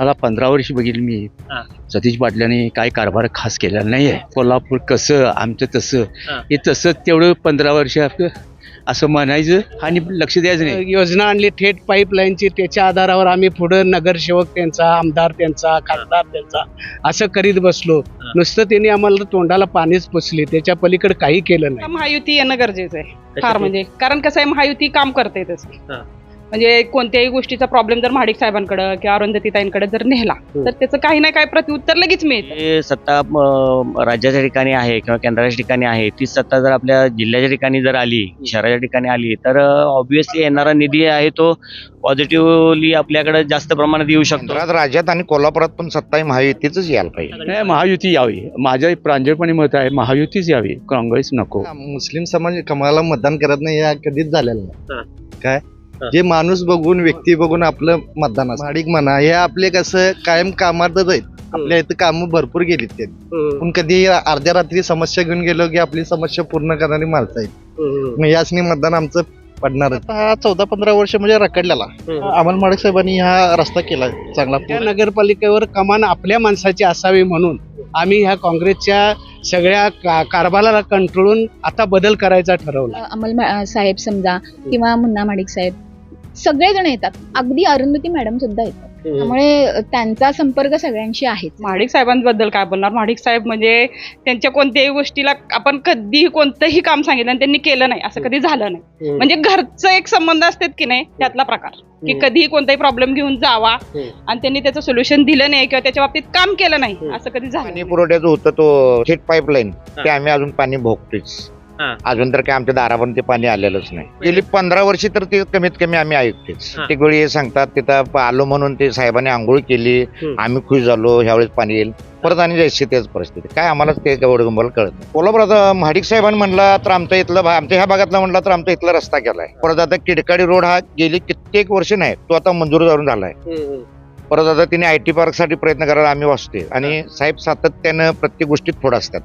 मला 15 वर्ष बघितलं मी. सतीश पाटलांनी काय कारभार खास केलेला नाहीये. कोल्हापूर कसं आमचं तसं हे तसं तेवढं 15 वर्ष असं म्हणायचं आणि लक्ष द्यायचं नाही. योजना आणली थेट पाईपलाईनची, त्याच्या आधारावर आम्ही पुढे नगरसेवक त्यांचा, आमदार त्यांचा, खासदार त्यांचा असं करीत बसलो. नुसतं त्यांनी आम्हाला तोंडाला पाणीच पुसली, त्याच्या पलीकडे काही केलं नाही. महायुती येणं गरजेचं आहे फार, म्हणजे कारण कसं आहे, महायुती काम करते तसं. म्हणजे कोणत्याही गोष्टीचा प्रॉब्लेम जर महाडिक साहेबांकडे किंवा अरुंधतीताईंकडे जर नेला तर त्याचं काही ना काही प्रत्युत्तर लगेच मिळतं. हे सत्ता राज्याच्या ठिकाणी आहे किंवा केंद्राच्या ठिकाणी आहे, ती सत्ता जर आपल्या जिल्ह्याच्या ठिकाणी जर आली, शहराच्या ठिकाणी आली, तर ऑब्व्हियसली येणारा निधी आहे तो पॉझिटिव्हली आपल्याकडे जास्त प्रमाणात येऊ शकतो. राज्यात आणि कोल्हापुरात पण सत्ता ही महायुतीच यायला पाहिजे. नाही, महायुती यावी, माझं प्रांजळपणे मत आहे. महायुतीच यावी, काँग्रेस नको. मुस्लिम समाज कमळाला मतदान करत नाही, या कधीच झालेलं नाही. काय जे माणूस बघून, व्यक्ती बघून आपलं मतदान असतं. महाडिक म्हणा, हे आपले कसं कायम कामातच आहेत. आपल्या इथं कामं भरपूर गेलीत त्यांनी, पण कधी अर्ध्या रात्री समस्या घेऊन गेलो की आपली समस्या पूर्ण करणारी माणसं आहेत. मग यासनी मतदान आमचं पडणार. हा 14-15 वर्ष म्हणजे रखडलेला. अमल माडिक साहेबांनी हा रस्ता केला चांगला. त्या नगरपालिकेवर कमान आपल्या माणसाची असावी म्हणून आम्ही ह्या काँग्रेसच्या सगळ्या कारभाराला कंट्रोलून आता बदल करायचा ठरवला. अमल साहेब समजा किंवा मुन्ना माडिक साहेब सगळेजण येतात, अगदी अरुंधती मॅडम सुद्धा येतात. त्यामुळे त्यांचा संपर्क सगळ्यांशी आहे. महाडिक साहेबांबद्दल काय बोलणार? महाडिक साहेब म्हणजे त्यांच्या कोणत्याही गोष्टीला आपण कधीही कोणतंही काम सांगितलं आणि त्यांनी केलं नाही असं कधी झालं नाही. म्हणजे घरचं एक संबंध असतात की नाही, त्यातला प्रकार की कधीही कोणताही प्रॉब्लेम घेऊन जावा आणि त्यांनी त्याचं सोल्युशन दिलं नाही किंवा त्याच्या बाबतीत काम केलं नाही असं कधी झालं. पाणी पुरवठ्याचं होतं तो थेट पाईपलाईन, ते आम्ही अजून पाणी भोगतोच. अजून तर काय आमच्या दारापर्यंत ते पाणी आलेलंच नाही. गेली 15 वर्षी तर ते कमीत कमी आम्ही ऐकतेच. प्रत्येक वेळी हे सांगतात तिथं आलो म्हणून ते साहेबांनी आंघोळ केली, आम्ही खुश झालो, ह्यावेळेस पाणी येईल, परत आणि जायची तेच परिस्थिती. काय आम्हालाच ते गंभीर कळत नाही. कोल्हापुरात महाडिक साहेबांनी म्हणला तर आमच्या इथलं, आमच्या ह्या भागातला म्हणला तर आमच्या इथला रस्ता केलाय. परत आता किडकाडी रोड हा गेली कित्येक वर्ष नाही, तो आता मंजूर करून झालाय. परत आता तिने IT पार्क साठी प्रयत्न करायला आम्ही वाचतोय आणि साहेब सातत्यानं प्रत्येक गोष्टीत पुढे असतात.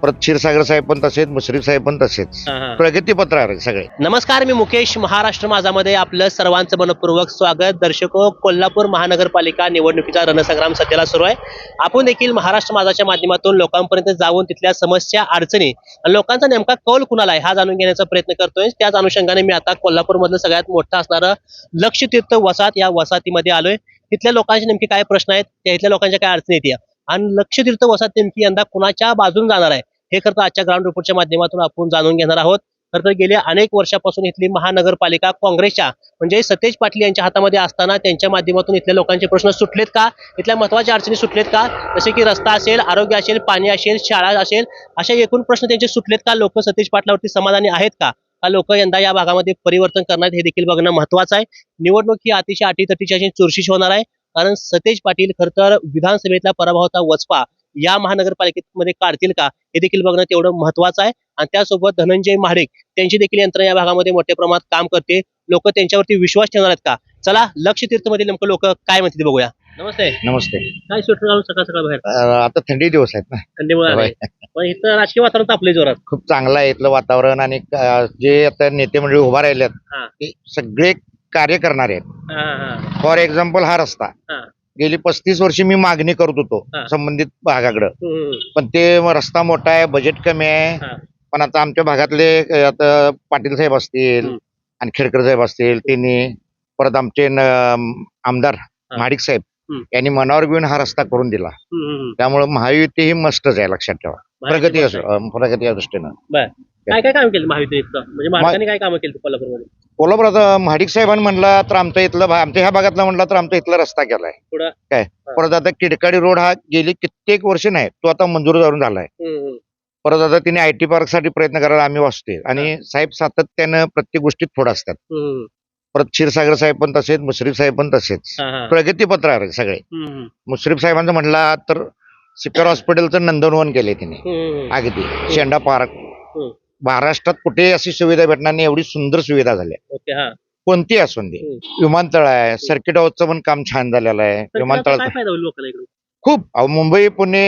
परत क्षीरसागर साहेब पण तसेच, मुश्रीफ साहेब पण तसेच, प्रगतीपत्र आहे सगळे. नमस्कार, मी मुकेश. महाराष्ट्र माझामध्ये आपलं सर्वांचं मनपूर्वक स्वागत. दर्शको, कोल्हापूर महानगरपालिका निवडणुकीचा रणसंग्राम सध्याला सुरू आहे. आपण देखील महाराष्ट्र माझाच्या माध्यमातून लोकांपर्यंत जाऊन तिथल्या समस्या, अडचणी आणि लोकांचा नेमका कौल कुणाला आहे हा जाणून घेण्याचा प्रयत्न करतोय. त्याच अनुषंगाने मी आता कोल्हापूरमधलं सगळ्यात मोठं असणारं लक्षतीर्थ वसाहत या वसाहतीमध्ये आलोय. तिथल्या लोकांचे नेमके काय प्रश्न आहेत, इथल्या लोकांच्या काय अडचणी येते आणि लक्षतीर्थ वसाहत नेमकी यंदा कुणाच्या बाजून जाणार आहे हे खरं तर आजच्या ग्राउंड रिपोर्टच्या माध्यमातून आपण जाणून घेणार आहोत. खरं तर गेल्या अनेक वर्षापासून इथली महानगरपालिका काँग्रेसच्या म्हणजे सतेज पाटील यांच्या हातामध्ये असताना त्यांच्या माध्यमातून इथल्या लोकांचे प्रश्न सुटलेत का, इथल्या महत्त्वाच्या अडचणी सुटलेत का, जसे की रस्ता असेल, आरोग्य असेल, पाणी असेल, शाळा असेल, अशा एकूण प्रश्न त्यांचे सुटलेत का? लोक सतेज पाटलावरती समाधानी आहेत का? लोक यंदा या भागामध्ये परिवर्तन करणार हे देखील बघणं महत्वाचं आहे. निवडणूक ही अतिशय अटीतटीची अशी चुरशीची होणार आहे, कारण सतेज पाटील खरं तर विधानसभेतला पराभवाचा वचपा या महानगरपालिकेमध्ये काढतील का हे देखील बघणं तेवढं महत्वाचं आहे. आणि त्यासोबत धनंजय महाडिक त्यांची देखील यंत्रणा या भागामध्ये मोठ्या प्रमाणात काम करते. लोक त्यांच्यावरती विश्वास ठेवणार आहेत का? चला लक्षतीर्थ मध्ये नेमकं लोक काय म्हणतील बघूया. नमस्ते. नमस्ते. काय स्वेटर घालून सकाळ सकाळ बाहेर? आता थंडी दिवस आहेत ना, थंडीमुळे इथं राजकीय वातावरण तापले जोरात. खूप चांगलं आहे इथलं वातावरण. आणि जे आता नेते मंडळी उभा राहिलेत ते सगळे कार्य करणारे आहेत. फॉर एक्झाम्पल हा रस्ता गेली 35 वर्षी मी मागणी करत होतो संबंधित भागाकडे, पण ते रस्ता मोठा आहे, बजेट कमी आहे. पण आता आमच्या भागातले आता पाटील साहेब असतील आणि खेडकर साहेब असतील, त्यांनी परत आमचे आमदार महाडिक साहेब यांनी मनावर घेऊन हा रस्ता करून दिला. त्यामुळे महायुती ही मस्तच आहे, लक्षात ठेवा. प्रगती या दृष्टीनं काय काय काम केलं महायुतीत? म्हणजे महाराष्ट्राने काय कामं केली कोल्हापूरमध्ये? कोल्हापुरात महाडिक साहेबांनी म्हणला तर आमच्या इथलं, आमच्या ह्या भागातला म्हणला तर आमच्या इथला रस्ता केलाय. काय परत आता किडकाडी रोड हा गेली कित्येक वर्ष नाही, तो आता मंजूर करून झालाय. परत आता तिने IT पार्क साठी प्रयत्न करायला आम्ही वाचतोय आणि साहेब सातत्यानं प्रत्येक गोष्टीत पुढे असतात. परत क्षीरसागर साहेब पण तसेच, मुश्रीफ साहेब पण तसेच, प्रगतीपत्र आहे सगळे. मुश्रीफ साहेबांचं म्हणला तर सिकर हॉस्पिटलचं नंदनवन केले तिने, अगदी शेंडा पार्क. महाराष्ट्रात कुठे अशी सुविधा भेटणार नाही, एवढी सुंदर सुविधा झाल्या, कोणती असून दे. विमानतळ आहे, सर्किट हाऊसचं पण काम छान झालेलं आहे. विमानतळ खूप मुंबई पुणे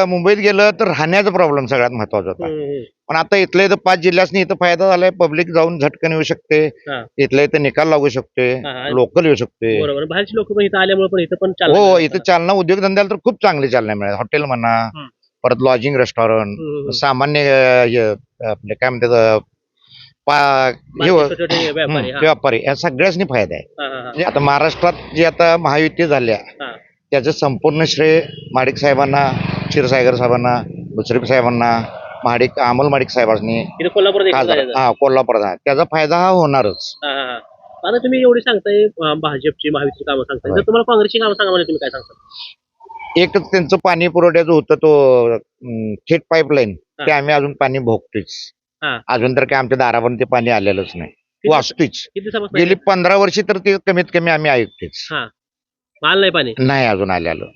मुंबईत गेलं तर राहण्याचा प्रॉब्लेम सगळ्यात महत्वाचा होता. पण आता इथल्या इथं 5 जिल्ह्यासनी इथं फायदा झालाय. पब्लिक जाऊन झटकन येऊ शकते, इथल्या इथं निकाल लागू शकते, लोकल येऊ शकते. बरोबर. बाहेरची लोक पण इथं आल्यामुळे पण इथं पण हो, इथं चालना उद्योगधंद्याला तर खूप चांगली चालना मिळेल. हॉटेल म्हणा, परत लॉजिंग, रेस्टॉरंट, सामान्य आपले काय म्हणतात व्यापारी या सगळ्यासनी फायदा आहे. म्हणजे आता महाराष्ट्रात जे आता महायुती झाल्या त्याचं संपूर्ण श्रेय माडिक साहेबांना, क्षीरसागर साहेबांना, मुश्रीफ साहेबांना, अमोल माडिक साहेबांनी कोल्हापुरात त्याचा फायदा हा होणारच. आता तुम्ही एवढी सांगताय भाजपची महायुतीची कामं सांगताय, जर तुम्हाला काँग्रेसची कामं सांगा म्हणजे तुम्ही काय सांगता? एकच त्यांचं पाणी पुरवठ्याचं होतं तो थेट पाईपलाईन, ते आम्ही अजून पाणी भोगतोच. अजून तर काय आमच्या दारापर्यंत ते पाणी आलेलंच नाही, वाचतोच. किती दिवसापासून गेली 15 वर्षी तर ते कमीत कमी आम्ही ऐकतेच. आलं नाही पाणी? नाही अजून आलेलं.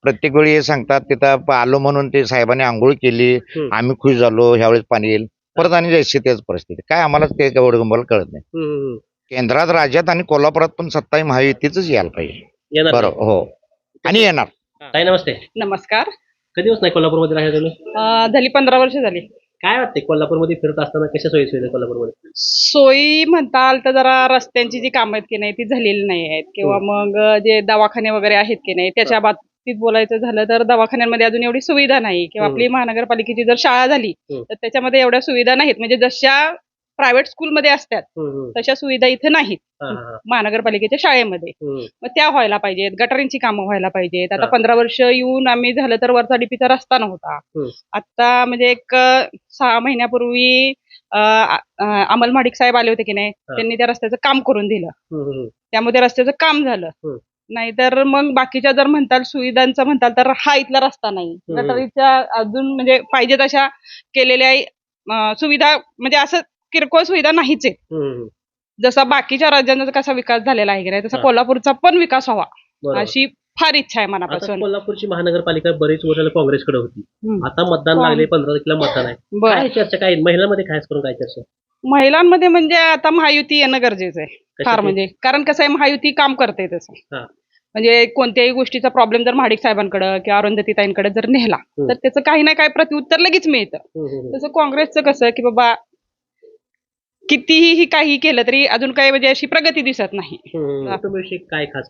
प्रत्येक वेळी हे सांगतात तिथं आलो म्हणून ते साहेबांनी आंघोळ केली, आम्ही खुश झालो, ह्यावेळेस पाणी येईल. परत आणि जैसे तेच परिस्थिती. काय आम्हाला ते गंबल कळत नाही. केंद्रात, राज्यात आणि कोल्हापुरात पण सत्ता महायुतीच यायला पाहिजे. बरोबर. हो, आणि येणार. ताई नमस्ते. नमस्कार. कधी नाही कोल्हापूरमध्ये राहिला तुम्ही? झाली 15 वर्ष झाली. काय वाटते कोल्हापूरमध्ये फिरत असताना कशा सोयी सुविधा कोल्हापूरमध्ये? सोयी म्हणताल तर जरा रस्त्यांची जी कामं आहेत की नाही ती झालेली नाही आहेत, किंवा मग जे दवाखाने वगैरे आहेत की नाही त्याच्या बाबतीत बोलायचं झालं तर दवाखान्यांमध्ये अजून एवढी सुविधा नाही, किंवा आपली महानगरपालिकेची जर शाळा झाली तर त्याच्यामध्ये एवढ्या सुविधा नाहीत. म्हणजे जशा प्रायव्हेट स्कूलमध्ये असतात तशा सुविधा इथं नाहीत महानगरपालिकेच्या शाळेमध्ये. मग त्या व्हायला पाहिजेत, गटारींची कामं व्हायला पाहिजेत. आता 15 वर्ष येऊन आम्ही झालं तर वरचा डीपीचा रस्ता नव्हता. आता म्हणजे एक 6 महिन्यापूर्वी अमोल माडिक साहेब आले होते की नाही, त्यांनी त्या रस्त्याचं काम करून दिलं, त्यामुळे त्या रस्त्याचं काम झालं. नाहीतर मग बाकीच्या जर म्हणताल सुविधांचं म्हणताल तर हा इथला रस्ता नाही, गटारीच्या अजून म्हणजे पाहिजे तशा केलेल्या सुविधा म्हणजे असं किरकोळ सुविधा नाहीच आहेत. जसा बाकीच्या राज्यांचा कसा विकास झालेला आहे की नाही तसा कोल्हापूरचा पण विकास व्हावा अशी फार इच्छा आहे मनापासून. कोल्हापूरची महानगरपालिका बरेच वर्षाला काँग्रेसकडे होती, आता मतदान लागले, 15 तारखेला मतदान आहे. काय चर्चा, काय महिलांमध्ये खास करून काय चर्चा? महिलांमध्ये म्हणजे आता महायुती येणं गरजेचं आहे फार. म्हणजे कारण कसं आहे, महायुती काम करते तसं. म्हणजे कोणत्याही गोष्टीचा प्रॉब्लेम जर माडिक साहेबांकडे किंवा अरुंधतीताईंकडे जर नेला तर त्याचं काही ना काही प्रत्युत्तर लगेच मिळतं. तसं काँग्रेसचं कसं की बाबा कितीही काही केलं तरी अजून काही म्हणजे अशी प्रगती दिसत नाही. काय खास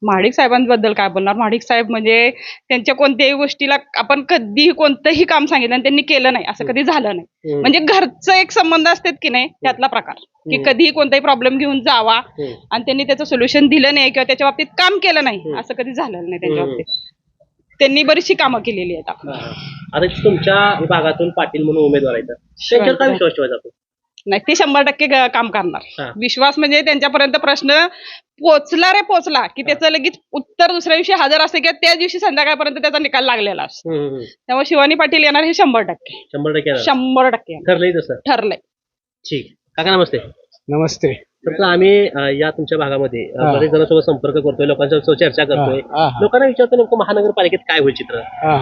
माडिक साहेबांबद्दल काय बोलणार? माडिक साहेब म्हणजे त्यांच्या कोणत्याही गोष्टीला आपण कधीही कोणतंही काम सांगितलं आणि त्यांनी केलं नाही असं कधी झालं नाही. म्हणजे घरचं एक संबंध असतात की नाही त्यातला प्रकार, की कधीही कोणताही प्रॉब्लेम घेऊन जावा आणि त्यांनी त्याचं सोल्युशन दिलं नाही किंवा त्याच्या बाबतीत काम केलं नाही असं कधी झालेलं नाही त्यांच्या बाबतीत. त्यांनी बरीचशी कामं केलेली आहेत. आता तुमच्या विभागातून पाटील म्हणून उमेदवार आहेत, त्यांच्यावर काय विश्वास ठेवायचा आपण? नाही, ते 100% काम करणार. विश्वास म्हणजे त्यांच्यापर्यंत प्रश्न पोचला की त्याचं लगेच उत्तर दुसऱ्या दिवशी हजर असते किंवा त्या दिवशी संध्याकाळपर्यंत त्याचा निकाल लागलेला असतो. त्यामुळे शिवानी पाटील येणार हे 100%. 100% ठरलंय तसं? ठरलंय. ठीक. काका नमस्ते. नमस्ते. तर आम्ही या तुमच्या भागामध्ये बरेच जणांसोबत संपर्क करतोय, लोकांसोबत चर्चा करतोय, लोकांना विचारतो नेमकं महानगरपालिकेत काय होईल चित्र.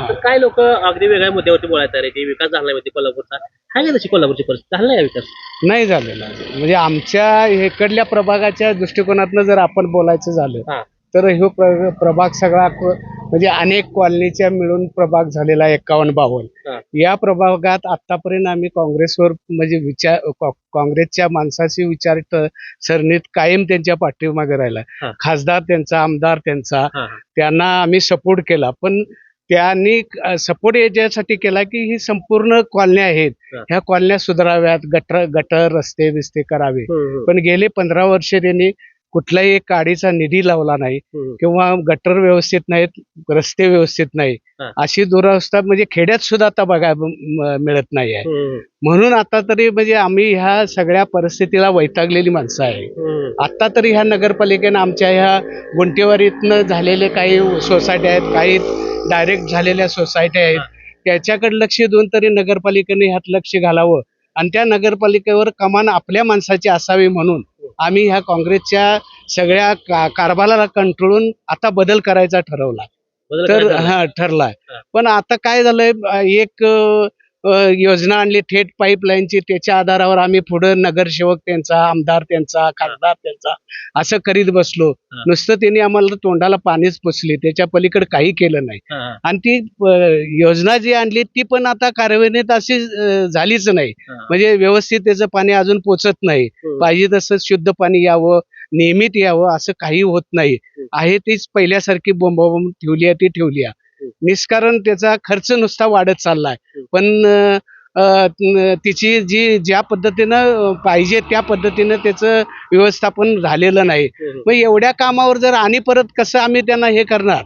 तर काय लोक अगदी वेगळ्या मुद्द्यावरती बोलायचं आहे की विकास झाला नाही कोल्हापूरचा. काय नाही तशी कोल्हापूरची परिस्थिती, झाला नाही विकास? नाही झालेला. म्हणजे आमच्या इकडल्या प्रभागाच्या दृष्टिकोनातनं जर आपण बोलायचं झालं तर हे प्रभाग सगळा म्हणजे अनेक कॉलनीच्या मिळून प्रभाग झालेला 51-52. या प्रभागात आतापर्यंत आम्ही काँग्रेसवर म्हणजे काँग्रेसच्या माणसाशी विचार सरणीत कायम त्यांच्या पाठीमागे राहिला. खासदार त्यांचा, आमदार त्यांचा, त्यांना आम्ही सपोर्ट केला. पण त्यांनी सपोर्ट याच्यासाठी केला की ही संपूर्ण कॉलन्या आहेत, ह्या कॉलन्या सुधाराव्यात, गटर रस्ते बिस्ते करावे. पण गेले 15 वर्ष त्यांनी कुठलाही एक काडीचा निधी लावला नाही, किंवा गटर व्यवस्थित नाहीत, रस्ते व्यवस्थित नाही, अशी दुरावस्था म्हणजे खेड्यात सुद्धा आता बघायला मिळत नाही आहे. म्हणून आता तरी म्हणजे आम्ही ह्या सगळ्या परिस्थितीला वैतागलेली माणसं आहे. आता तरी ह्या नगरपालिकेनं आमच्या ह्या गुंटेवारीतनं झालेले काही सोसायटी आहेत, काही डायरेक्ट झालेल्या सोसायटी आहेत, त्याच्याकडे लक्ष देऊन तरी नगरपालिकेने ह्यात लक्ष घालावं आणि त्या नगरपालिकेवर कमान आपल्या माणसाची असावी म्हणून आम्ही ह्या काँग्रेसच्या सगळ्या कारभाराला कंटाळून आता बदल करायचा ठरवला. तर ठरलाय. पण आता काय झालंय, एक योजना आणली थेट पाईपलाईनची, त्याच्या आधारावर आम्ही पुढे नगरसेवक त्यांचा, आमदार त्यांचा, खासदार त्यांचा असं करीत बसलो. नुसतं त्यांनी आम्हाला तोंडाला पाणीच पुसली, त्याच्या पलीकडे काही केलं नाही. आणि ती योजना जी आणली ती पण आता कार्यान्वित अशी झालीच नाही. म्हणजे व्यवस्थित त्याचं पाणी अजून पोचत नाही. पाहिजे तसं शुद्ध पाणी यावं, नियमित यावं असं काही होत नाही. आहे तीच पहिल्यासारखी बोंबाबोंब ठेवली आहे ती ठेवली आहे. निष्कारण त्याचा खर्च नुसता वाढत चाललाय. पण तिची जी ज्या पद्धतीनं पाहिजे त्या पद्धतीनं त्याचं व्यवस्थापन झालेलं नाही. मग एवढ्या कामावर जर आणि परत कसं आम्ही त्यांना हे करणार.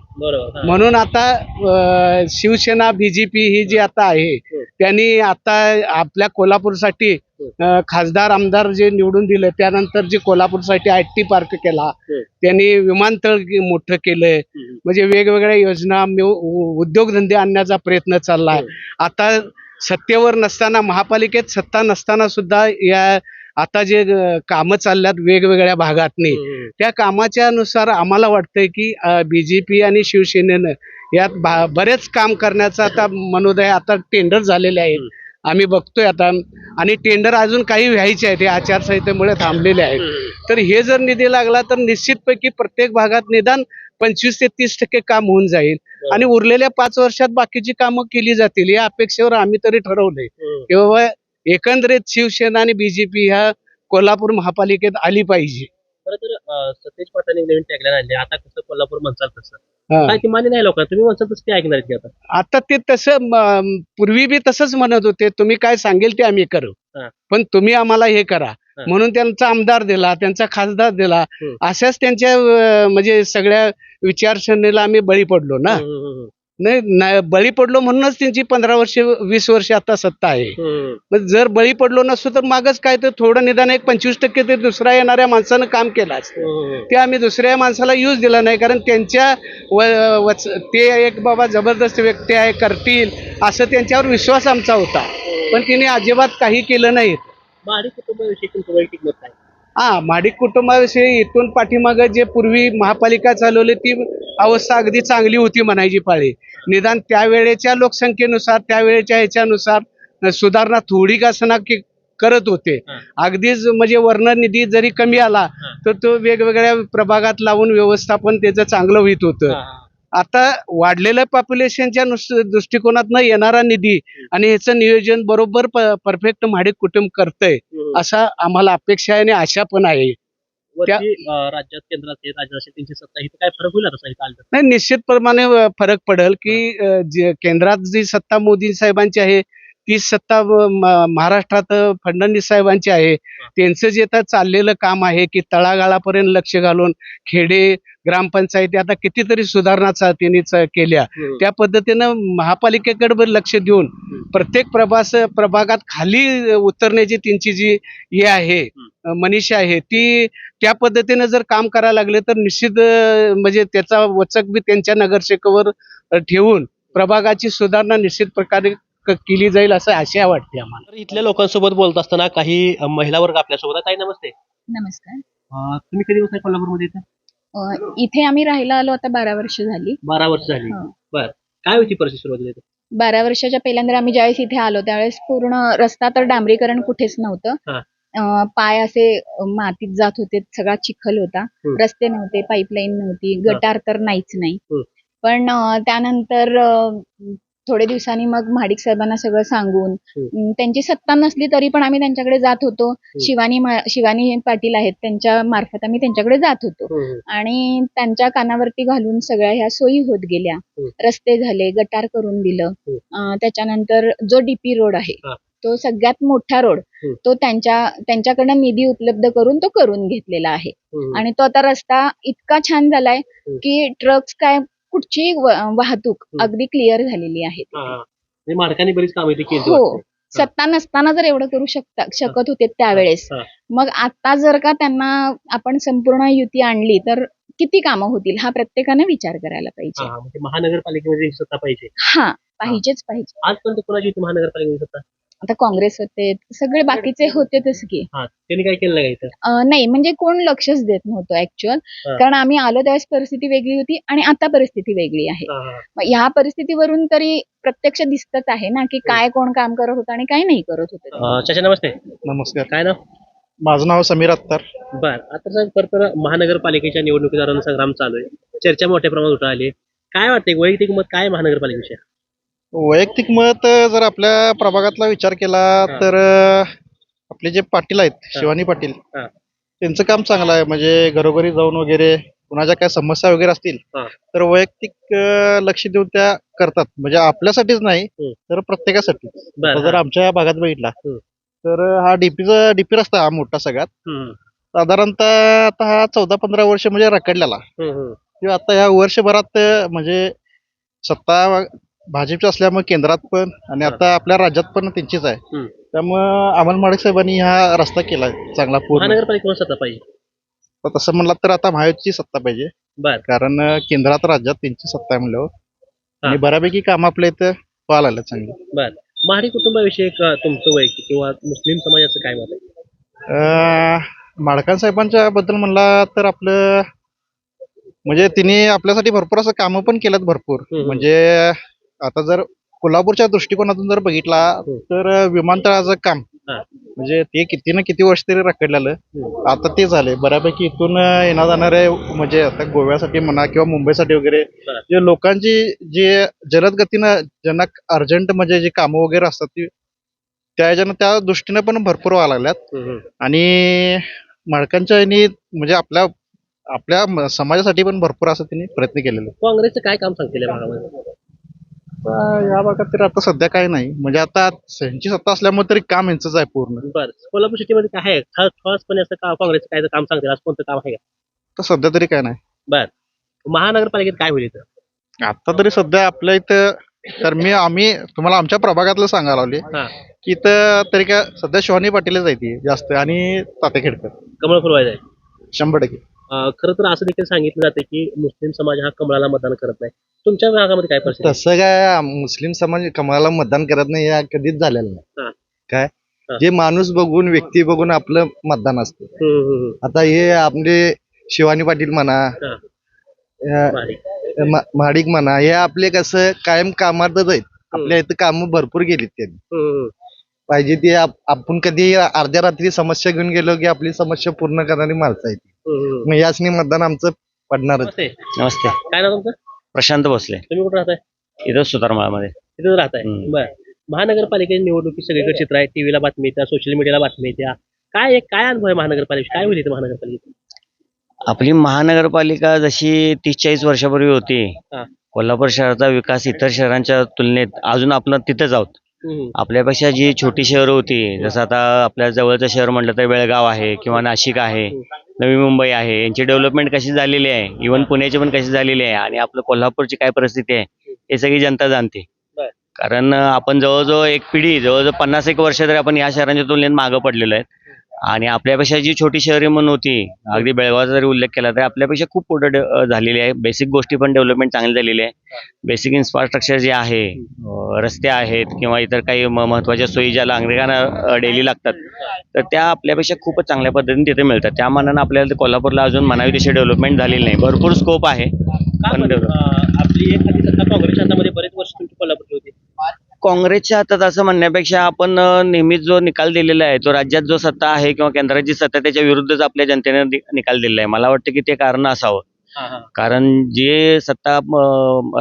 म्हणून आता शिवसेना बीजेपी ही जी आता आहे त्यांनी आता आपल्या कोल्हापूरसाठी खासदार आमदार जे निवडून दिले, त्यानंतर जे कोल्हापूरसाठी IT पार्क केला, त्यांनी विमानतळ मोठं केलंय. म्हणजे वेगवेगळ्या योजना उद्योगधंदे आणण्याचा प्रयत्न चाललाय. आता सत्तेवर नसताना, महापालिकेत सत्ता नसताना सुद्धा या आता जे कामं चालल्यात वेगवेगळ्या भागातनी, त्या कामाच्या नुसार आम्हाला वाटतंय की BJP आणि शिवसेनेनं यात बरेच काम करण्याचा आता मनोदय, आता टेंडर झालेले आहेत आम्ही बघतोय आता. आणि टेंडर अजून काही व्हायचे आहेत, हे आचारसंहितेमुळे थांबलेले आहेत. तर हे जर निधी लागला तर निश्चितपैकी प्रत्येक भागात निदान 25 ते 30% काम होऊन जाईल आणि उरलेल्या 5 वर्षात बाकीची कामं केली जातील या अपेक्षेवर आम्ही तरी ठरवलंय की बाबा एकंदरीत शिवसेना आणि BJP ह्या कोल्हापूर महापालिकेत आली पाहिजे. खरं तर सतेज पाटलांनी नवीन टॅगलाईन आणली, आता कसं कोल्हापूर म्हणसाल तसं काय ती मान्य नाही लोकांना, तुम्ही म्हणसाल तसं ते ऐकणार की आता ते तसं पूर्वी बी तसंच म्हणत होते, तुम्ही काय सांगेल ते आम्ही करू, पण तुम्ही आम्हाला हे करा म्हणून त्यांचा आमदार दिला, त्यांचा खासदार दिला. अशाच त्यांच्या म्हणजे सगळ्या विचारसरणीला आम्ही बळी पडलो ना. नाही बळी पडलो म्हणूनच त्यांची 15 वर्ष 20 वर्ष आता सत्ता आहे. मग जर बळी पडलो नसतो तर मागच काय तर थोडं निदान एक 25% ते दुसऱ्या येणाऱ्या माणसानं काम केलं असतं. ते आम्ही दुसऱ्या माणसाला यूज दिला नाही, कारण त्यांच्या ते एक बाबा जबरदस्त व्यक्ती आहे, करतील असं त्यांच्यावर विश्वास आमचा होता. पण तिने अजिबात काही केलं नाही. महाडिक कुटुंबाविषयी तुमचं वैयक्तिक मत काय? महाडिक कुटुंबाविषयी इथून पाठीमागं जे पूर्वी महापालिका चालवली ती अवस्था अगदी चांगली होती म्हणायची पाळी. निदान त्यावेळेच्या लोकसंख्येनुसार, त्यावेळेच्या ह्याच्यानुसार सुधारणा थोडी का असना की करत होते. अगदीच म्हणजे वर्ण निधी जरी कमी आला तर तो वेगवेगळ्या प्रभागात लावून व्यवस्थापन त्याचं चांगलं होत होतं. आता वाढलेल्या पॉप्युलेशनच्या दृष्टिकोनातनं येणारा निधी आणि ह्याचं नियोजन बरोबर परफेक्ट महाडिक कुटुंब करतंय असा आम्हाला अपेक्षा आहे आणि आशा पण आहे. राज्यात केंद्रात त्यांची सत्ता, इथं काय फरक होईल आता? नाही, निश्चितप्रमाणे फरक पडेल की केंद्रात जी सत्ता मोदी साहेबांची आहे तीच सत्ता महाराष्ट्रात फडणवीस साहेबांची आहे. त्यांचं जे आता चाललेलं काम आहे की तळागाळापर्यंत लक्ष घालून खेडे ग्रामपंचायती आता कितीतरी सुधारणा त्यांनी केल्या, त्या पद्धतीनं महापालिकेकडे लक्ष देऊन प्रत्येक प्रभागात खाली उतरण्याची त्यांची जी हे आहे मनीषा आहे ती त्या पद्धतीनं जर काम करायला लागले तर निश्चित म्हणजे त्याचा वचक बी त्यांच्या नगरसेवकावर ठेवून प्रभागाची सुधारणा निश्चित प्रकारे केली जाईल असं आशा वाटते आम्हाला. इथल्या लोकांसोबत बोलत असताना काही महिला वर्ग आपल्यासोबत आहे. ताई नमस्ते. नमस्कार. तुम्ही कधी बसताय कोल्हापूरमध्ये इथं? इथे आम्ही राहायला आलो आता 12 वर्ष झाली. 12 वर्ष झाली. बर, काय होती परिस्थिती सुरुवातीला? 12 वर्षाच्या पहिल्यांदा आम्ही ज्यावेळेस इथे आलो त्यावेळेस पूर्ण रस्ता तर डांबरीकरण कुठेच नव्हतं. पाय असे मातीत जात होते, सगळा चिखल होता, रस्ते नव्हते, पाईपलाईन नव्हती, गटार तर नाहीच नाही. पण त्यानंतर थोडे दिवसांनी मग महाडिक साहेबांना सगळं सांगून त्यांची सत्ता नसली तरी पण आम्ही त्यांच्याकडे जात होतो. शिवानी पाटील आहेत, त्यांच्या मार्फत आम्ही त्यांच्याकडे जात होतो आणि त्यांच्या कानावरती घालून सगळ्या ह्या सोयी होत गेल्या. रस्ते झाले, गटार करून दिलं. त्याच्यानंतर जो DP रोड आहे तो सगळ्यात मोठा रोड तो त्यांच्याकडनं निधी उपलब्ध करून तो करून घेतलेला आहे आणि तो आता रस्ता इतका छान झालाय की ट्रक्स काय कुठची वाहतूक अगदी क्लिअर झालेली आहे. मार्काने बरीच कामे केली. हो, सत्ता नसताना जर एवढं करू शकत होते त्यावेळेस, मग आता जर का त्यांना आपण संपूर्ण युती आणली तर किती कामं होतील हा प्रत्येकाने विचार करायला पाहिजे. महानगरपालिकेमध्ये सत्ता पाहिजे. पाहिजेच पाहिजे. आजपर्यंत कोणाची होती महानगरपालिकेची सत्ता? आता काँग्रेस होते सगळे बाकीचे होतेच की हा त्यांनी काय केलं नाही का इथं? नाही म्हणजे कोण लक्षच देत नव्हतं ऍक्च्युअल हा. कारण आम्ही आलो त्यावेळेस परिस्थिती वेगळी होती आणि आता परिस्थिती वेगळी आहे. हा, हा. मग ह्या परिस्थितीवरून तरी प्रत्यक्ष दिसतच आहे ना की काय कोण काम करत होतं आणि काय नाही करत होतं. चाचा नमस्ते. नमस्कार. काय नाव? माझं नाव समीर अत्तार. बर आता सर परत महानगरपालिकेच्या निवडणुकीचा रणसंग्राम चालू आहे. चर्चा मोठ्या प्रमाणात उठा आली. काय वाटतंय वैयक्तिक मत काय महानगरपालिकेविषयी? वैयक्तिक मत जर आपल्या प्रभागातला विचार केला तर आपले जे पाटील आहेत शिवानी पाटील हा. त्यांचं काम चांगलं आहे. म्हणजे घरोघरी जाऊन वगैरे कुणाच्या काय समस्या वगैरे असतील हा. तर वैयक्तिक लक्ष देऊन त्या करतात. म्हणजे आपल्यासाठीच नाही तर प्रत्येकासाठी. बर आता जर आमच्या भागात बघितला तर हा डीपी रस्ता हा मोठा सगळ्यात साधारणतः आता हा 14-15 वर्ष म्हणजे रखडलेला किंवा आता ह्या वर्षभरात म्हणजे सत्ता भाजपची असल्यामुळे केंद्रात पण आणि आता आपल्या राज्यात पण त्यांचीच आहे. त्यामुळं अमल माडक साहेबांनी हा रस्ता केलाय चांगला पूर्ण. महानगरपालिकेवर सत्ता पाहिजे. तर तसं म्हणलं तर आता महायुतीची सत्ता पाहिजे. बर कारण केंद्रात राज्यात त्यांची सत्ता आहे म्हणल्यावर हा. आणि बऱ्यापैकी काम आपल्या इथं व्हायला लागलं चांगली. बर महाडी कुटुंबाविषयी तुमचं वैयक्तिक किंवा मुस्लिम समाजाचं काय मत आहे? माडकां साहेबांच्या बद्दल म्हणला तर आपलं म्हणजे तिने आपल्यासाठी भरपूर असं कामं पण केलं भरपूर. म्हणजे आता जर कोल्हापूरच्या दृष्टिकोनातून जर बघितला तर विमानतळाचं काम म्हणजे ते किती ना किती वर्ष तरी रखडलेलं आता ते झाले बऱ्यापैकी. इथून येणार जाणारे म्हणजे आता गोव्यासाठी म्हणा किंवा मुंबईसाठी वगैरे जे लोकांची जे जलद गतीनं ज्यांना अर्जंट म्हणजे जे कामं वगैरे असतात ती त्या दृष्टीने पण भरपूर व्हायला लागल्यात. आणि माडकांच्या यांनी म्हणजे आपल्या समाजासाठी पण भरपूर असं त्यांनी प्रयत्न केलेले. काँग्रेसचं काय काम सांगतील या भागामध्ये? या भागात तर आता सध्या काय नाही. म्हणजे आता यांची सत्ता असल्यामुळे तरी काम यांचंच आहे पूर्ण. बरं कोल्हापूर सिटीमध्ये काय आहे खासपणे असं काँग्रेसचं काय काम सांगतील असं कोणतं काम आहे का? तर सध्या तरी काय नाही. बर महानगरपालिकेत काय होईल इथं? आता तरी सध्या आपल्या इथं तर आम्ही तुम्हाला आमच्या प्रभागातलं सांगायला लावले की इथं तरी काय सध्या शिवानी पाटीलच आहे ती जास्त आणि तात्या खेडकर कमळ फुलवायचं आहे 100%. खरं तर असं देखील सांगितलं जाते की मुस्लिम समाज हा कमळाला मतदान करत नाही. तुमच्या भागामध्ये काय परिस्थिती आहे? तसं काय मुस्लिम समाज कमळाला मतदान करत नाही या कधीच झालेलं हा. नाही. काय जे माणूस बघून व्यक्ती बघून आपलं मतदान असतं. आता हे आपले शिवानी पाटील म्हणा महाडिक म्हणा हे आपले कसं कायम कामातच आहेत. आपल्या इथं कामं भरपूर गेलीत त्यांनी पाहिजे ते आपण कधी अर्ध्या रात्री समस्या घेऊन गेलो की आपली समस्या पूर्ण करणारी माणसं आहेत. मग यासनी मतदान आमचं पडणारच. नमस्ते. काय नाव तुमचं? प्रशांत भोसले. तुम्ही कुठं राहताय? इथं सुतारमाळामध्ये. तिथं राहताय. बर महानगरपालिकेची निवडणुकी सगळीकडे चित्र आहे. टीव्हीला बातमी येत्या सोशल मीडियाला बातमी येत्या. काय अनुभव आहे महानगरपालिका काय होईल इथं महानगरपालिकेत? आपली महानगरपालिका जशी 30-40 वर्षापूर्वी होती कोल्हापूर शहराचा विकास इतर शहरांच्या तुलनेत अजून आपण तिथंच आहोत. आपल्यापेक्षा जी छोटी शहरं होती जसं आता आपल्या जवळचं शहर म्हटलं तर बेळगाव आहे किंवा नाशिक आहे नवी मुंबई आहे यांची डेव्हलपमेंट कशी झालेली आहे इव्हन पुण्याची पण कशी झालेली आहे आणि आपलं कोल्हापूरची काय परिस्थिती आहे हे सगळी जनता जाणते. कारण आपण जवळजवळ एक पिढी जवळजवळ 50-1 वर्ष तरी आपण या शहरांच्या तुलनेत मागं पडलेलो आहे. आणि आपल्यापेक्षा जी छोटी शहरे म्हणून होती अगदी बेळगावचा जरी उल्लेख केला तरी आपल्यापेक्षा खूप पुढे झालेली आहे. बेसिक गोष्टी पण डेव्हलपमेंट चांगली झालेली आहे. बेसिक इन्फ्रास्ट्रक्चर जे आहे रस्ते आहेत किंवा इतर काही महत्त्वाच्या सोयी ज्या नागरिकांना डेली लागतात तर त्या आपल्यापेक्षा खूपच चांगल्या पद्धतीने तिथे मिळतात. त्या मानानं आपल्याला कोल्हापूरला अजून म्हणावी तशी डेव्हलपमेंट झालेली नाही. भरपूर स्कोप आहे. आपली एखादी सत्ता काँग्रेसच्या हातामध्ये बरेच वर्ष तुमची कोल्हापूरची होती. काँग्रेसच्या हातात असं म्हणण्यापेक्षा आपण नेहमीच जो निकाल दिलेला आहे तो राज्यात जो सत्ता आहे किंवा केंद्राची सत्ता त्याच्या विरुद्धच आपल्या जनतेने निकाल दिलेला आहे. मला वाटतं की ते कारण असावं. कारण जे सत्ता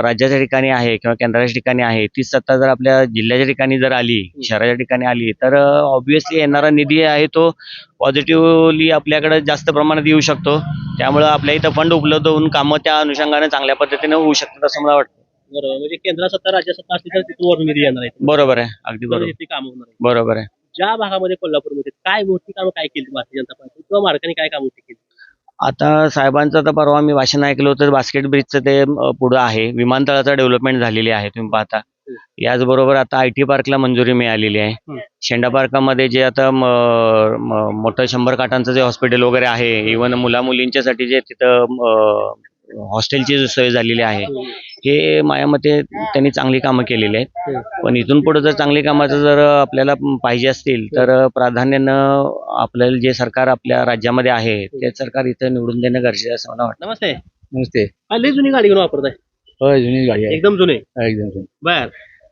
राज्याच्या ठिकाणी आहे किंवा केंद्राच्या ठिकाणी आहे तीच सत्ता जर आपल्या जिल्ह्याच्या ठिकाणी जर आली शहराच्या ठिकाणी आली तर ऑब्व्हियसली येणारा निधी आहे तो पॉझिटिव्हली आपल्याकडे जास्त प्रमाणात येऊ शकतो. त्यामुळं आपल्या इथं फंड उपलब्ध होऊन कामं त्या अनुषंगाने चांगल्या पद्धतीने होऊ शकतात असं मला वाटतं. बरोबर म्हणजे केंद्र सत्ता राज्य सत्ता असली तर तिथून वरून निधी येणार आहे. बरोबर आहे. अगदी बरोबर. काम होणार आहे. बरोबर आहे. ज्या भागामध्ये कोल्हापूरमध्ये काय मोठी कामं काय केली भारतीय जनता पार्टी किंवा मार्गाने काय कामं केली? आता साहेबांचं तर परवा मी भाषण ऐकलं होतं बास्केट ब्रिजचं ते पुढं आहे. विमानतळाचं डेव्हलपमेंट झालेली आहे तुम्ही पाहता. याचबरोबर आता IT पार्कला मंजुरी मिळालेली आहे. शेंडा पार्कामध्ये जे आता मोठं 100 काटांचं जे हॉस्पिटल वगैरे आहे इव्हन मुला मुलींच्यासाठी जे तिथं हॉस्टेलची सोय झालेली आहे हे माझ्या मते त्यांनी चांगली कामं केलेली आहेत. पण इथून पुढे जर चांगली कामाचं जर आपल्याला पाहिजे असतील तर प्राधान्यानं आपल्याला जे सरकार आपल्या राज्यामध्ये आहे ते सरकार इथं निवडून देणं गरजेचं आहे असं मला वाटतं. नमस्ते. नमस्ते. लय जुनी गाडी घेऊन वापरताय. होय जुनी गाडी आहे. एकदम जुने. एकदम जुनी. बर.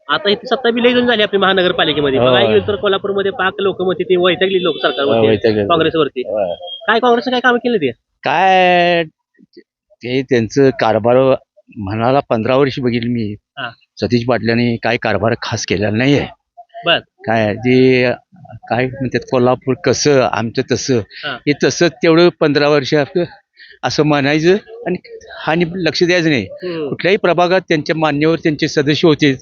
आता इथे सत्ता बी लय जुनी झाली आपली महानगरपालिकेमध्ये. होय. बघायला गेलं तर कोल्हापूरमध्ये पाक लोक म्हणते ती वैतागली लोक सरकारवरती, वैतागली. काँग्रेसवरती. होय. काय काँग्रेसनं काय काम केलं ते? काय ते त्यांचं कारभार म्हणाला 15 वर्ष बघितलं मी. हा. सतीश पाटलांनी काय कारभार खास केलेला नाहीये. बर. काय ते काय म्हणतात कोल्हापूर कसं आमचं तसं हा. हे तसं तेवढं 15 वर्ष असं म्हणायचं आणि लक्ष द्यायचं नाही. कुठल्याही प्रभागात त्यांच्या मान्यवर त्यांचे सदस्य होते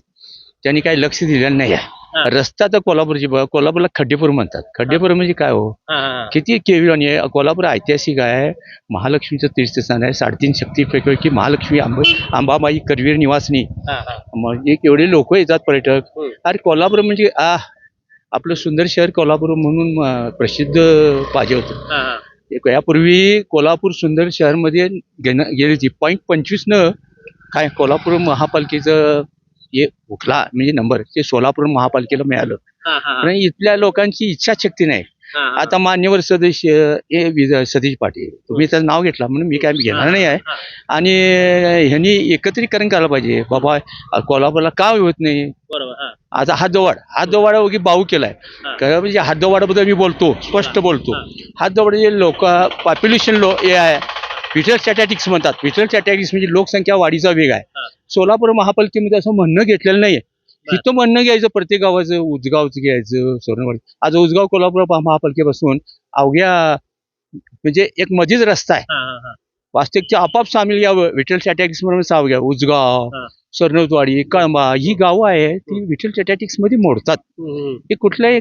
त्यांनी काही लक्ष दिलेलं नाही आहे. हा. रस्ता तर कोल्हापूरची बघा, कोल्हापूरला खड्डेपूर म्हणतात. खड्डेपूर म्हणजे काय हो, हा, हा, किती केवी आणि कोल्हापूर ऐतिहासिक आहे. महालक्ष्मीचं तीर्थस्थान आहे. 3.5 शक्तीपैकी महालक्ष्मी अंबाबाई करवीर निवासनी हा, हा. म्हणजे एवढे लोक येतात पर्यटक. हम्म. अरे कोल्हापूर म्हणजे आपलं सुंदर शहर कोल्हापूर म्हणून प्रसिद्ध पाहिजे होतं. हा, हा. यापूर्वी कोल्हापूर सुंदर शहरमध्ये गेली होती. 25 काय कोल्हापूर महापालिकेचं हे उठला म्हणजे नंबर ते सोलापूर महापालिकेला मिळालं. हा, हा, हा. आणि इथल्या लोकांची इच्छाशक्ती नाही. हा, हा. आता मान्यवर सदस्य हे सतीश पाटील तुम्ही त्याचं नाव घेतला म्हणून मी काय घेणार नाही आहे. हा, आणि ह्यांनी एकत्रीकरण करायला पाहिजे. बाबा कोल्हापूरला का होत नाही. बरोबर. हा, आता हातदोवाडा वगैरे बाऊ केलाय. हा. काय म्हणजे हातदोवाड्याबद्दल मी बोलतो स्पष्ट बोलतो. हा. हातदोवाडे जे लोक पॉप्युलेशन हे आहे विठ्ठल स्टॅटिक्स म्हणतात. विठ्ठल स्टॅटिक्स म्हणजे लोकसंख्या वाढीचा वेग आहे. हा. सोलापूर महापालिकेमध्ये असं म्हणणं घेतलेलं नाहीये. बर. तिथं म्हणणं घ्यायचं प्रत्येक गावाचं उजगावचं घ्यायचं सोनवाडी. आज उजगाव कोल्हापूर महापालिकेपासून अवघ्या म्हणजे एक मधीच रस्ता आहे. हा, हा, हा. वास्तविकच्या आपाप सामील यावं विठ्ठल स्टॅटिक्स म्हणून सावघ्या उजगाव हा. सरनोतवाडी कळंबा ही गावं आहे ती विठ्ठल स्टॅटिक्स मध्ये मोडतात. हम्म. हे कुठलंही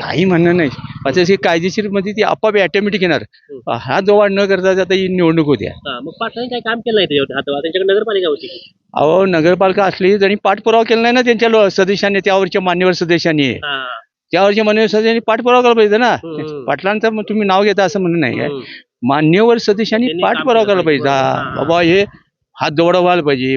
काही म्हणणं नाही. आता हे कायदेशीर मध्ये ती आपाप ऑटोमॅटिक येणार. हा जोवाड न करता आता ही निवडणूक होत्या. हा, मग पाटलांनी काय काम केलं नाही त्याच्यावर? त्यांच्याकडे नगरपालिका होती. अहो नगरपालिका असली त्यांनी पाठपुरावा केला नाही ना त्यांच्या सदस्यांनी त्यावरच्या मान्यवर सदस्यांनी. हा. त्यावरच्या मान्यवर सदस्यांनी पाठपुरावा केला पाहिजे ना. हम्म. पाटलांचं मग तुम्ही नाव घेता असं म्हणणं नाही आहे. हम्म. मान्यवर सदस्यांनी त्यांनी काम पाठपुरावा केलं करायला पाहिजे. पाहिजे. हा, हा. बाबा हे हात जवळ व्हायला पाहिजे.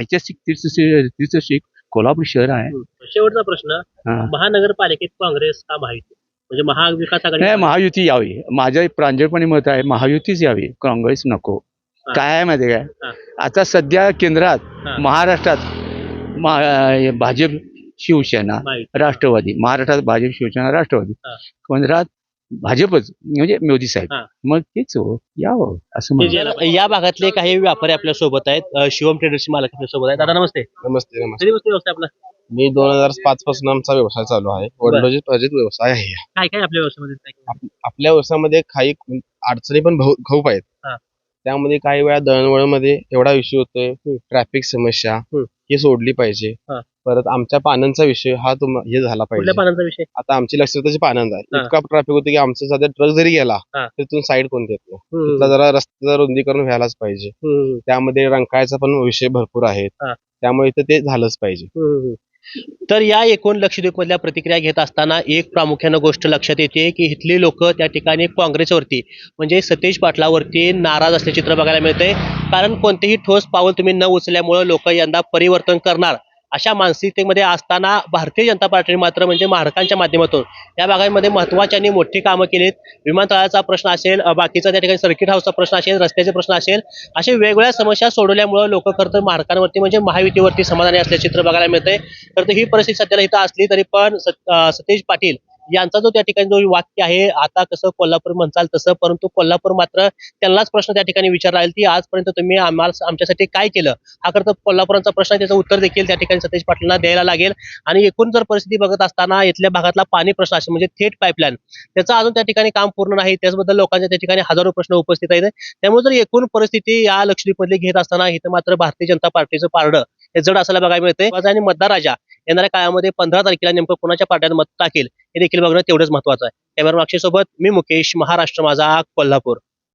ऐतिहासिक तीर्थशिक कोल्हापूर शहर आहे. शेवटचा प्रश्न, हा. महानगरपालिकेत काँग्रेस का महायुती म्हणजे महाविकास आघाडी? नाही महायुती यावी माझं प्रांजळपणे मत आहे. महायुतीच यावी काँग्रेस नको. हा. काय आहे माहिती आहे हा. काय आता सध्या केंद्रात हा. महाराष्ट्रात भाजप शिवसेना महायुती. राष्ट्रवादी महाराष्ट्रात भाजप शिवसेना राष्ट्रवादी हा. केंद्रात भाजपच म्हणजे मोदी साहेब. हा. मग तेच हो यावं असं म्हणतो. या भागातले काही व्यापारी आपल्या सोबत आहेत. शिवम ट्रेडर्सचे मालक आपल्या सोबत आहेत. दादा नमस्ते. नमस्ते नमस्ते. कधी बसते व्यवसाय आपला? मी 2005 पासून आमचा व्यवसाय चालू आहे. वडिलोपार्जित व्यवसाय आहे. काय काय आपल्या व्यवसायामध्ये काय? आपल्या व्यवसायामध्ये काही अडचणी पण खूप आहेत. हा. त्यामध्ये काही वेळा दळणवळणमध्ये एवढा विषय होतोय. ट्रॅफिक समस्या ही सोडली पाहिजे. हा. परत आमच्या पानांचा विषय हा हे झाला पाहिजे. कुठल्या पानांचा विषय? आता आमची लक्षातची पानंद आहे. हा. इतका ट्रॅफिक होते की आमचा सध्या ट्रक जरी गेला हा. तिथून साईड कोण देत नाही. हम्म. तिथला जरा रस्त्याचं रुंदीकरण व्हायलाच पाहिजे. हम्म. त्यामध्ये रंकाळ्याचा पण विषय भरपूर आहेत. हा. त्यामुळे इथं ते झालंच पाहिजे. हम्म. तर या एकूण लक्षद्वीप मधल्या प्रतिक्रिया घेत असताना एक प्रामुख्यानं गोष्ट लक्षात येते की इथली लोक त्या ठिकाणी काँग्रेसवरती म्हणजे सतीश पाटलावरती नाराज असल्याचे चित्र बघायला मिळते. कारण कोणतेही ठोस पाऊल तुम्ही न उचलल्यामुळे लोक यंदा परिवर्तन करणार अशा मानसिकतेमध्ये असताना भारतीय जनता पार्टीने मात्र म्हणजे महाराष्ट्राच्या माध्यमातून या भागांमध्ये महत्त्वाची आणि मोठी कामं केलीत. विमानतळाचा प्रश्न असेल, बाकीचा त्या ठिकाणी सर्किट हाऊसचा प्रश्न असेल, रस्त्याचे प्रश्न असेल, असे वेगवेगळ्या समस्या सोडवल्यामुळे लोक खरं तर महाराष्ट्रावरती म्हणजे महायुतीवरती समाधानी असल्याचे चित्र बघायला मिळते. तर ही परिस्थिती सध्याला इथं असली तरी पण सतीश पाटील यांचा जो त्या ठिकाणी जो वाक्य आहे आता कसं कोल्हापूर म्हणचाल तसं, परंतु कोल्हापूर मात्र त्यांनाच प्रश्न त्या ठिकाणी विचारला आहे की आजपर्यंत तुम्ही आमच्यासाठी काय केलं हा खरं तर कोल्हापुरांचा प्रश्न. त्याचं उत्तर देखील त्या ठिकाणी सतीश पाटलांना द्यायला लागेल. आणि एकूण जर परिस्थिती बघत असताना इथल्या भागातला पाणी प्रश्न असेल म्हणजे थेट पाईपलाईन त्याचं अजून त्या ठिकाणी काम पूर्ण नाही. त्याचबद्दल लोकांच्या त्या ठिकाणी हजारो प्रश्न उपस्थित आहेत. त्यामुळे जर एकूण परिस्थिती या लक्षद्वीपमधली घेत असताना इथं मात्र भारतीय जनता पार्टीचं पारडं हे जड असायला बघायला मिळते. आणि मतदार राजा येणाऱ्या काळामध्ये 15 तारखेला नेमकं कोणाच्या पार्ट्यात मत टाकेल हे देखील बघणं तेवढंच महत्वाचं आहे. कॅमेरा अक्षय सोबत मी मुकेश, महाराष्ट्र माझा, कोल्हापूर.